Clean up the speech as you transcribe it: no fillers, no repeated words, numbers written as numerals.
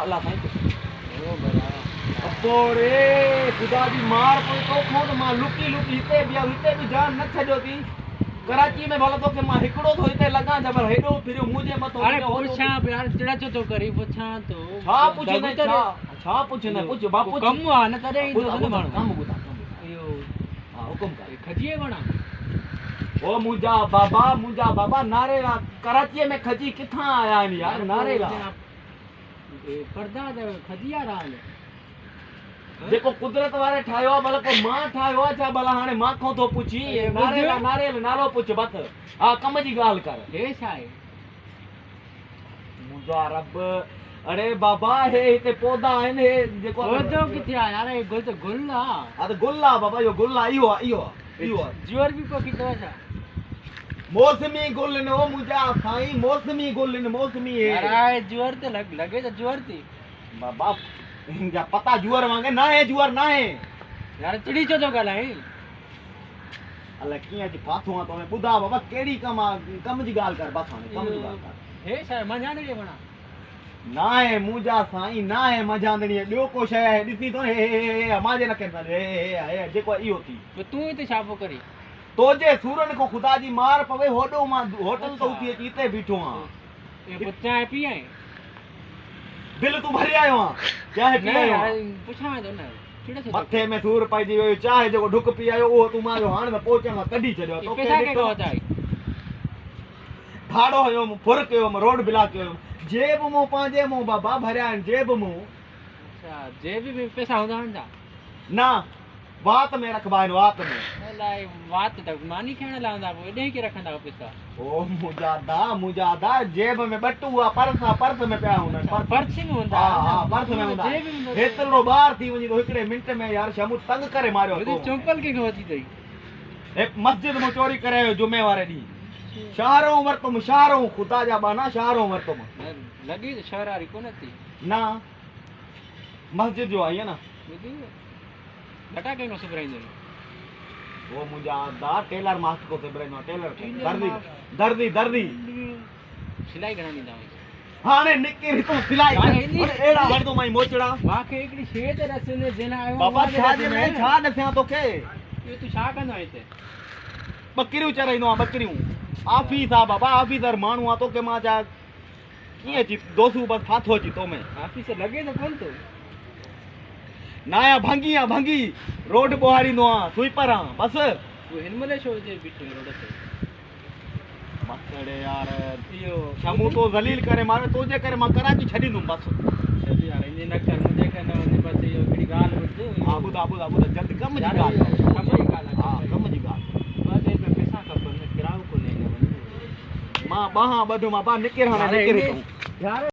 अल्लाह साईं ओ बड़ा अब्बो रे खुदा जी मार कोई तो खो तो मां लुकी लुकी हिते भी जान न छजो थी कराची में भला तो के मां हिकड़ो तो हिते लगा जबर हेडो फिरो मुझे मतो अरे पूछा यार चिड़ा तो करी पूछा तो छा पूछे न छा पूछे न पूछ बापू कम आ न करे ई तो न काम बुदा यो हां हुकुम कर खजिए बणा ओ मुजा बाबा नारेला कराची में खजी किथा आया आहिनि यार नारेला पर्दा खजिया राल जेको कुदरत वारे ठायो भला को मां ठायो छा भला हाने मां को तो पुछी नारेल नालो पुछ बस हां कम जी गाल कर हे छाए मुजा रब अरे बाबा हे हिते पौधा आहिनि हे जेको पौधो किथे आ यार ये गुल तो गुल आ अरे गुल आ बाबा यो गुल आ इहो जीवर भी को कितो छा मौसमी गुल न ओ मुजा साईं मौसमी गुल न मौसमी है अरे जीवर ते लगे तो जीवर थी बाबा जा पता जुअर वांगे ना है जुअर ना है यार चिड़ी चो गलाई अल्लाह किया जी फाथो आ तो बुधा बाबा केड़ी कम जी गाल कर बस हाने कम जी गाल कर हे छा मजाने रे बणा ना है मुजा साईं ना है मजांदणी ॿियो को शय है ॾिसी तो हे माजे न केंदा हे जेको इहो थी तो तू ही तो छापो करी तोजे सूरन को खुदा जी मार पवे होडो मां होटल तो उठी अची हिते बीठो आ ये पुछा है पी है बिल तू भरे आयो आ चाहे पी आयो पुछा तो ना मथे में सूर पइजी वियो चाहे जेको ढुक पी आयो उहो तू मां हाणे त पोचे मां कढी छॾियो तो पैसा के कहता है ठाड़ो हुयो फुर कयो रोड ब्लॉक कयो जेब मो पांजे मो बाबा भरिया आहिनि जेब मो अच्छा जेब में पैसा होंदा हंदा ना वात में रखबा आहिनि वात में अलाए वात तक मानी खेण लांदा वो एडे के रखंदा पैसा ओ मुजादा जेब में बटू आ पर्स में पिया हुन पर्स में होंदा हां पर्स में होंदा हेतरो बाहर थी वनी तो हिकड़े मिनट में यार शमू तंग करे मारियो तो चंपल के होती गई एक मस्जिद में चोरी करे जुमे वारे दी शहरों वरतुम खुदा जा बाना शहरों वरतुम लगी तो शहरारी कोन थी ना मस्जिद जो आई है ना घटा के नो सुबराइंदो वो मुजादा टेलर मास्टर को सुबराइंदो टेलर दर्दी सिलाई घणा नींदा हाने निक्की तो सिलाई एड़ा वरदो माई मोचड़ा माके एकड़ी शे ते रसने जेना आयो बाबा छा जे में छा दसिया तोखे ये तू छा कंदो हिते बकरियूं चराइंदो आ बकरियूं ऑफिस आ बाबा ऑफिसर मानू आ तो के मां जा किए जी दोसू बस फाथो जी तो में ऑफिस लगे तो कोन तो नाया भंगी रोड बोहारींदो आ स्वीपर आ बस वो हिनमले शो जे बिठो रोड पे बसड़े यार यो शमू तो जलील करे मारे तो जे करे मां कराची छडींदुम बस चल यार इन न कर मुझे कहना ने बस यो कड़ी गाल बुझ आबुदा जल्दी कम जी गाल हां कम जी गाल बस ए पे पैसा का बन किराओ को लेने मां बाहा बधो मां बा निकिर हाने निकिर यार